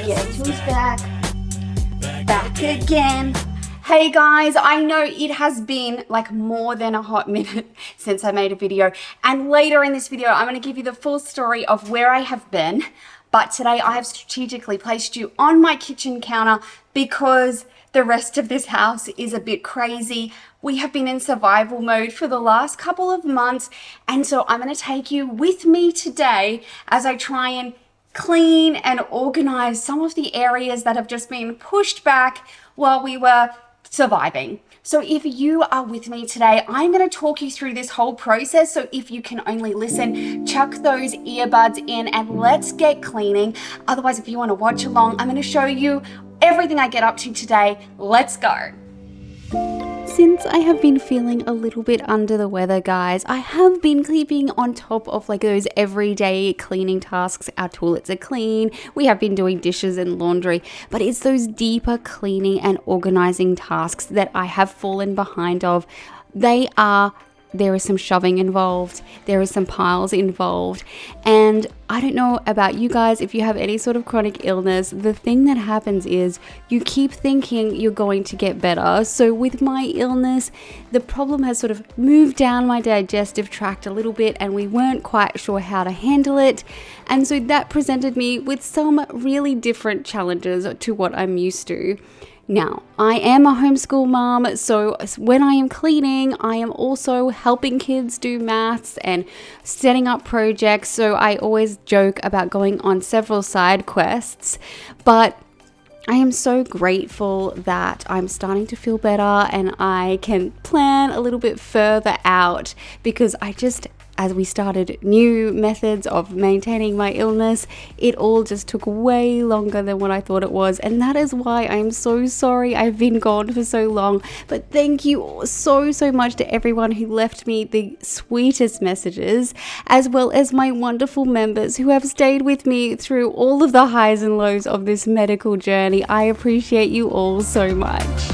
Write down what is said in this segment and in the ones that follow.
Guess who's back? Back again. Hey guys, I know it has been like more than a hot minute since I made a video, and later in this video I'm going to give you the full story of where I have been, but today I have strategically placed you on my kitchen counter because the rest of this house is a bit crazy. We have been in survival mode for the last couple of months, and so I'm going to take you with me today as I try and clean and organize some of the areas that have just been pushed back while we were surviving. So if you are with me today, I'm going to talk you through this whole process. So if you can only listen, chuck those earbuds in and let's get cleaning. Otherwise, if you want to watch along, I'm going to show you everything I get up to today. Let's go. Since I have been feeling a little bit under the weather, guys, I have been keeping on top of like those everyday cleaning tasks. Our toilets are clean. We have been doing dishes and laundry, but it's those deeper cleaning and organizing tasks that I have fallen behind of. There is some shoving involved, there is some piles involved, and I don't know about you guys, if you have any sort of chronic illness, the thing that happens is you keep thinking you're going to get better. So with my illness, the problem has sort of moved down my digestive tract a little bit and we weren't quite sure how to handle it. And so that presented me with some really different challenges to what I'm used to. Now, I am a homeschool mom, so when I am cleaning, I am also helping kids do maths and setting up projects, so I always joke about going on several side quests, but I am so grateful that I'm starting to feel better and I can plan a little bit further out because as we started new methods of maintaining my illness, it all just took way longer than what I thought it was. And that is why I'm so sorry I've been gone for so long. But thank you so much to everyone who left me the sweetest messages, as well as my wonderful members who have stayed with me through all of the highs and lows of this medical journey. I appreciate you all so much.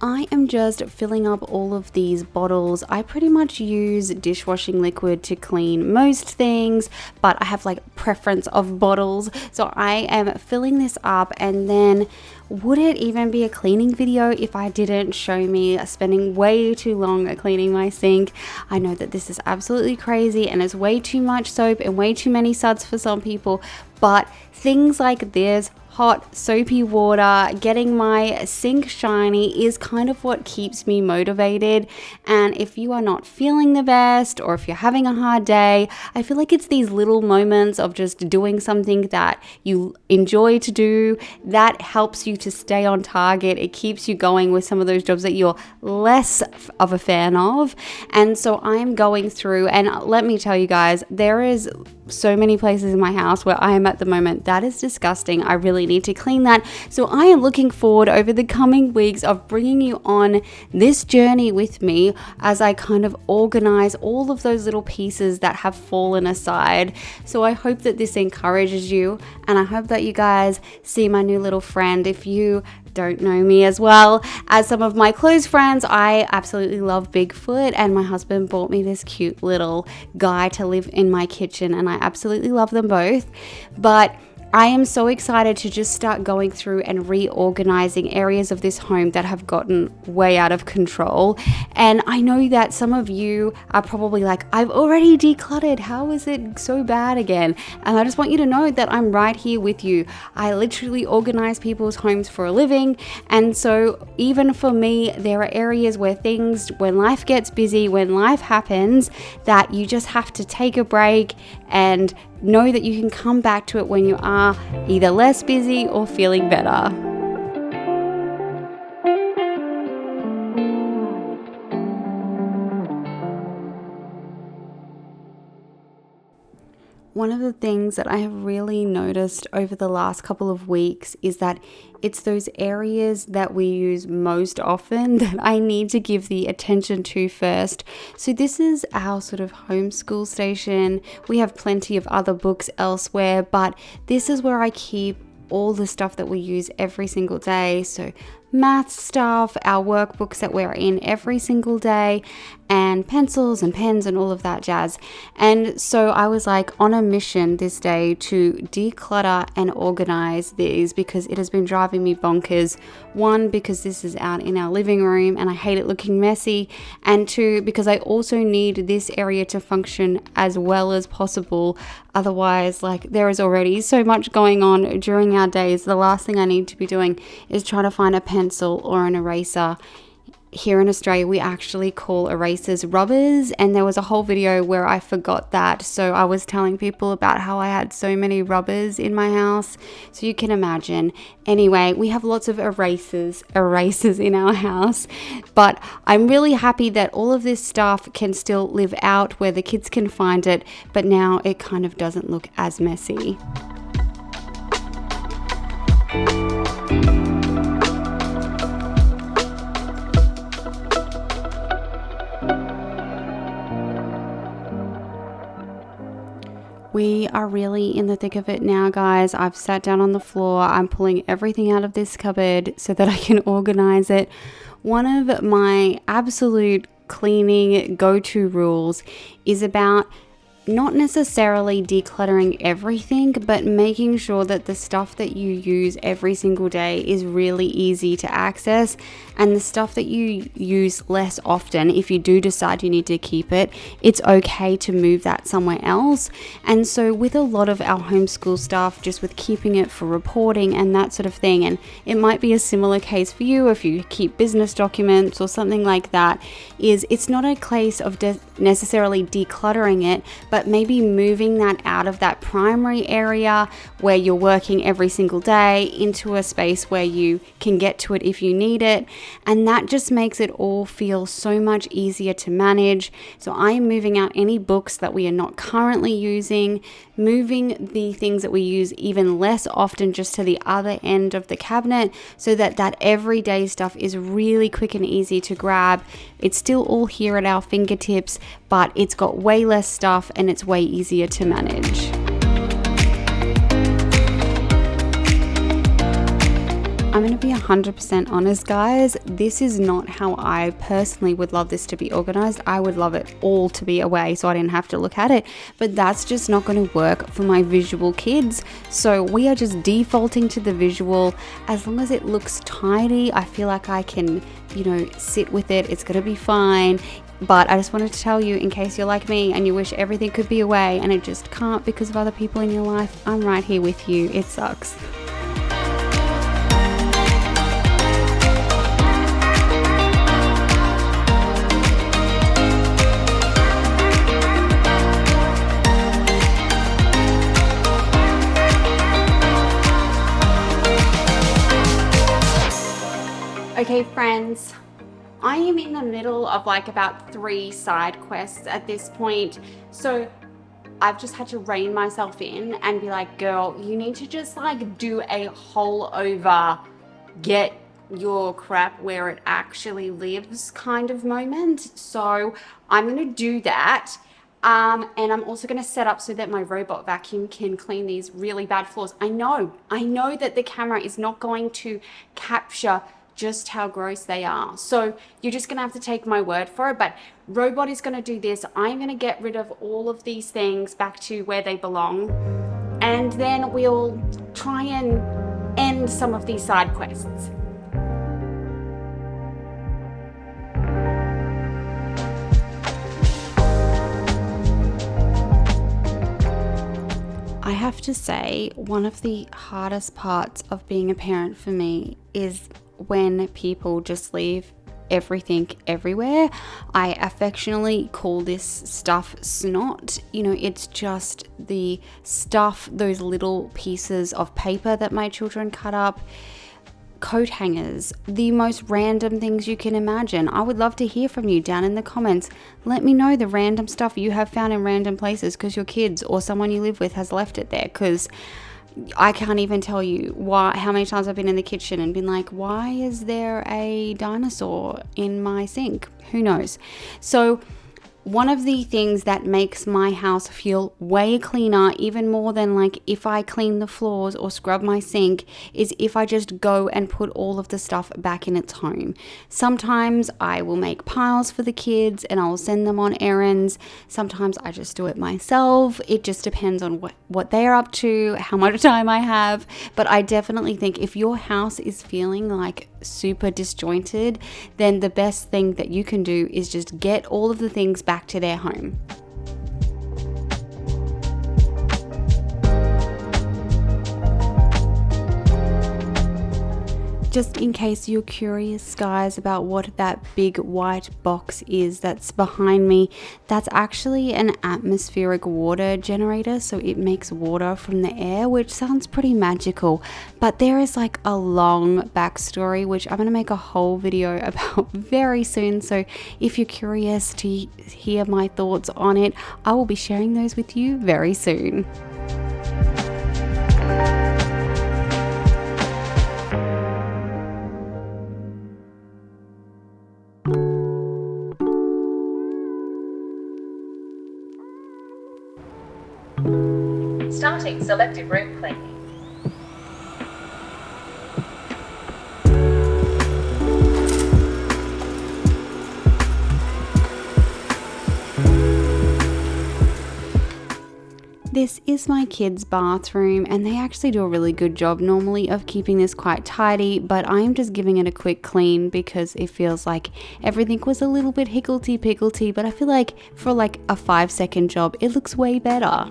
I am just filling up all of these bottles. I pretty much use dishwashing liquid to clean most things, but I have like preference of bottles. So I am filling this up, and then would it even be a cleaning video if I didn't show me spending way too long cleaning my sink? I know that this is absolutely crazy and it's way too much soap and way too many suds for some people, but things like this, hot soapy water, getting my sink shiny is kind of what keeps me motivated. And if you are not feeling the best or if you're having a hard day, I feel like it's these little moments of just doing something that you enjoy to do that helps you to stay on target. It keeps you going with some of those jobs that you're less of a fan of. And so I'm going through, and let me tell you guys, there is so many places in my house where I am at the moment. That is disgusting. I really need to clean that. So I am looking forward over the coming weeks of bringing you on this journey with me as I kind of organize all of those little pieces that have fallen aside. So I hope that this encourages you, and I hope that you guys see my new little friend. If you don't know me as well as some of my close friends, I absolutely love Bigfoot, and my husband bought me this cute little guy to live in my kitchen, and I absolutely love them both. But I am so excited to just start going through and reorganizing areas of this home that have gotten way out of control. And I know that some of you are probably like, I've already decluttered. How is it so bad again? And I just want you to know that I'm right here with you. I literally organize people's homes for a living. And so even for me, there are areas where when life gets busy, when life happens, that you just have to take a break and know that you can come back to it when you are either less busy or feeling better. One of the things that I have really noticed over the last couple of weeks is that it's those areas that we use most often that I need to give the attention to first. So this is our sort of homeschool station. We have plenty of other books elsewhere, but this is where I keep all the stuff that we use every single day. So math stuff, our workbooks that we're in every single day, and pencils and pens and all of that jazz. And so I was like on a mission this day to declutter and organize these because it has been driving me bonkers. One, because this is out in our living room and I hate it looking messy. And two, because I also need this area to function as well as possible. Otherwise, like, there is already so much going on during our days. The last thing I need to be doing is try to find a pencil or an eraser. Here in Australia, we actually call erasers rubbers, and there was a whole video where I forgot that. So I was telling people about how I had so many rubbers in my house. So you can imagine. Anyway, we have lots of erasers in our house, but I'm really happy that all of this stuff can still live out where the kids can find it, but now it kind of doesn't look as messy. We are really in the thick of it now, guys. I've sat down on the floor. I'm pulling everything out of this cupboard so that I can organize it. One of my absolute cleaning go-to rules is about not necessarily decluttering everything, but making sure that the stuff that you use every single day is really easy to access, and the stuff that you use less often, if you do decide you need to keep it, it's okay to move that somewhere else. And so with a lot of our homeschool stuff, just with keeping it for reporting and that sort of thing, and it might be a similar case for you if you keep business documents or something like that, is it's not a case of necessarily decluttering it, but maybe moving that out of that primary area where you're working every single day into a space where you can get to it if you need it. And that just makes it all feel so much easier to manage. So I am moving out any books that we are not currently using, moving the things that we use even less often just to the other end of the cabinet, so that that everyday stuff is really quick and easy to grab. It's still all here at our fingertips, but it's got way less stuff and it's way easier to manage. I'm going to be 100% honest, guys. This is not how I personally would love this to be organized. I would love it all to be away so I didn't have to look at it, but that's just not going to work for my visual kids. So we are just defaulting to the visual. As long as it looks tidy, I feel like I can, sit with it. It's going to be fine. But I just wanted to tell you, in case you're like me and you wish everything could be away and it just can't because of other people in your life, I'm right here with you. It sucks. Okay, friends, I am in the middle of about 3 side quests at this point. So I've just had to rein myself in and be like, girl, you need to just do a whole over, get your crap where it actually lives kind of moment. So I'm going to do that. And I'm also going to set up so that my robot vacuum can clean these really bad floors. I know that the camera is not going to capture just how gross they are. So you're just going to have to take my word for it, but robot is going to do this. I'm going to get rid of all of these things back to where they belong. And then we'll try and end some of these side quests. I have to say, one of the hardest parts of being a parent for me is when people just leave everything everywhere. I affectionately call this stuff snot. It's just the stuff, those little pieces of paper that my children cut up, coat hangers, the most random things you can imagine. I would love to hear from you down in the comments. Let me know the random stuff you have found in random places because your kids or someone you live with has left it there, because I can't even tell you how many times I've been in the kitchen and been like, why is there a dinosaur in my sink? Who knows? So one of the things that makes my house feel way cleaner, even more than like if I clean the floors or scrub my sink, is if I just go and put all of the stuff back in its home. Sometimes I will make piles for the kids and I'll send them on errands. Sometimes I just do it myself. It just depends on what they're up to, how much time I have. But I definitely think if your house is feeling like super disjointed, then the best thing that you can do is just get all of the things back to their home. Just in case you're curious, guys, about what that big white box is that's behind me, that's actually an atmospheric water generator. So it makes water from the air, which sounds pretty magical. But there is like a long backstory, which I'm going to make a whole video about very soon. So if you're curious to hear my thoughts on it, I will be sharing those with you very soon. Starting selective room cleaning. This is my kids' bathroom, and they actually do a really good job normally of keeping this quite tidy, but I'm just giving it a quick clean because it feels like everything was a little bit higgledy-piggledy, but I feel like for like a 5-second job, it looks way better.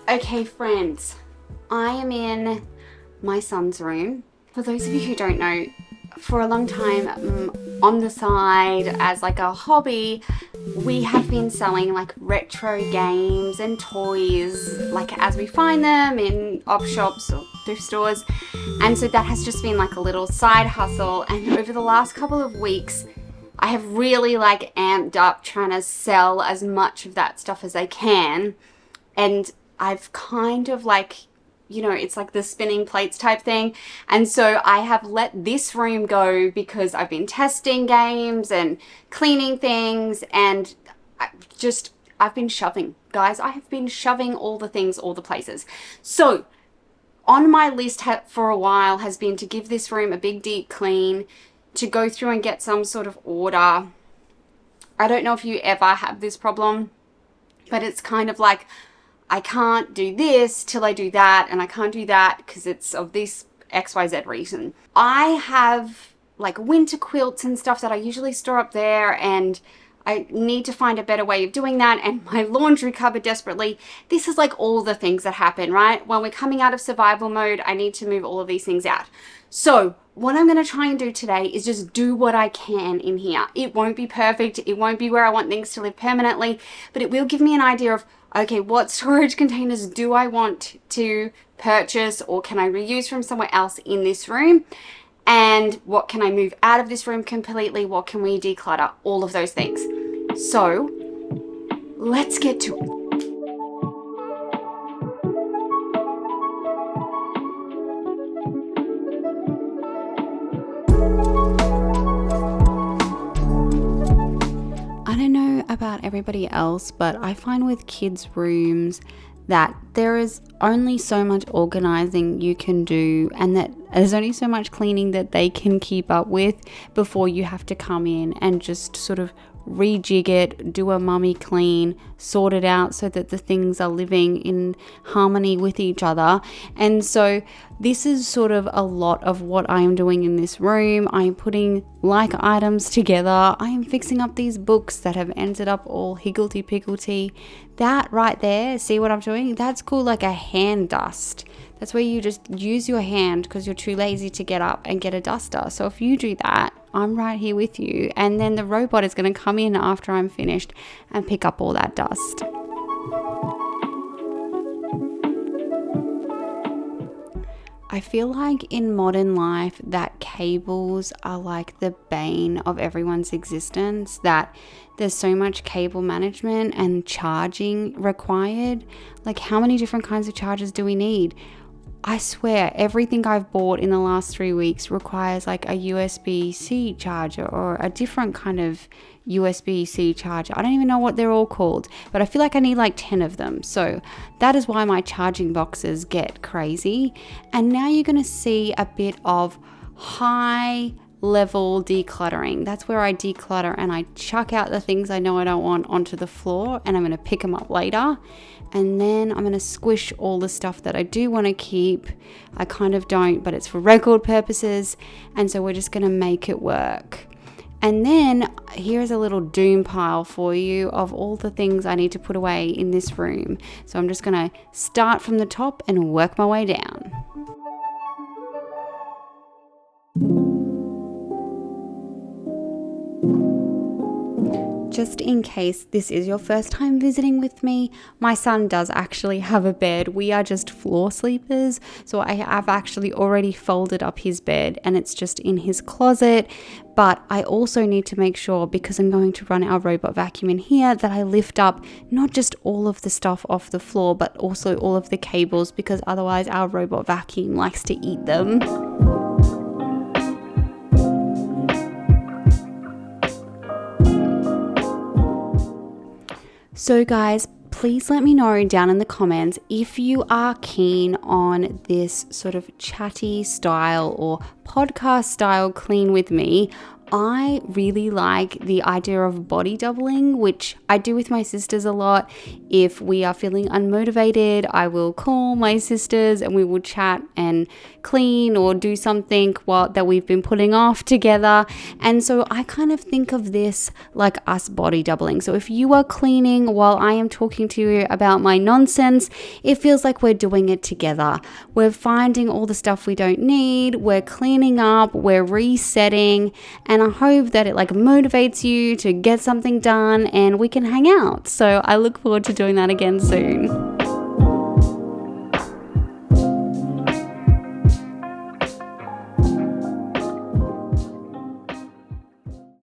Okay, friends, I am in my son's room. For those of you who don't know, for a long time on the side as like a hobby, we have been selling like retro games and toys like as we find them in op shops or thrift stores, and so that has just been like a little side hustle. And over the last couple of weeks I have really like amped up trying to sell as much of that stuff as I can, and I've kind of like, you know, it's like the spinning plates type thing. And so I have let this room go because I've been testing games and cleaning things, and I've been shoving, guys. I have been shoving all the things, all the places. So on my list for a while has been to give this room a big deep clean, to go through and get some sort of order. I don't know if you ever have this problem, but it's kind of like, I can't do this till I do that, and I can't do that because it's of this XYZ reason. I have like winter quilts and stuff that I usually store up there, and I need to find a better way of doing that, and my laundry cupboard desperately. This is like all the things that happen, right? When we're coming out of survival mode, I need to move all of these things out. So what I'm going to try and do today is just do what I can in here. It won't be perfect. It won't be where I want things to live permanently, but it will give me an idea of, okay, what storage containers do I want to purchase or can I reuse from somewhere else in this room? And what can I move out of this room completely? What can we declutter? All of those things. So let's get to it. I don't know about everybody else, but I find with kids' rooms that there is only so much organizing you can do, and that there's only so much cleaning that they can keep up with before you have to come in and just sort of rejig it, do a mummy clean, sort it out so that the things are living in harmony with each other. And so this is sort of a lot of what I am doing in this room. I'm putting like items together. I am fixing up these books that have ended up all higgledy-piggledy. That right there, see what I'm doing? That's called like a hand dust. That's where you just use your hand because you're too lazy to get up and get a duster. So if you do that, I'm right here with you. And then the robot is going to come in after I'm finished and pick up all that dust. I feel like in modern life that cables are like the bane of everyone's existence, that there's so much cable management and charging required. Like, how many different kinds of chargers do we need? I swear everything I've bought in the last 3 weeks requires like a USB-C charger or a different kind of USB-C charger. I don't even know what they're all called, but I feel like I need like 10 of them. So that is why my charging boxes get crazy. And now you're going to see a bit of high level decluttering. That's where I declutter and I chuck out the things I know I don't want onto the floor, and I'm going to pick them up later. And then I'm going to squish all the stuff that I do want to keep. I kind of don't, but it's for record purposes. And so we're just going to make it work. And then here's a little doom pile for you of all the things I need to put away in this room. So I'm just going to start from the top and work my way down. Just in case this is your first time visiting with me, my son does actually have a bed. We are just floor sleepers. So I have actually already folded up his bed and it's just in his closet. But I also need to make sure, because I'm going to run our robot vacuum in here, that I lift up not just all of the stuff off the floor, but also all of the cables, because otherwise our robot vacuum likes to eat them. So guys, please let me know down in the comments if you are keen on this sort of chatty style or podcast style clean with me. I really like the idea of body doubling, which I do with my sisters a lot. If we are feeling unmotivated, I will call my sisters and we will chat and clean or do something that we've been putting off together. And so I kind of think of this like us body doubling. So if you are cleaning while I am talking to you about my nonsense, it feels like we're doing it together. We're finding all the stuff we don't need, we're cleaning up, we're resetting, and I hope that it like motivates you to get something done and we can hang out. So I look forward to doing that again soon.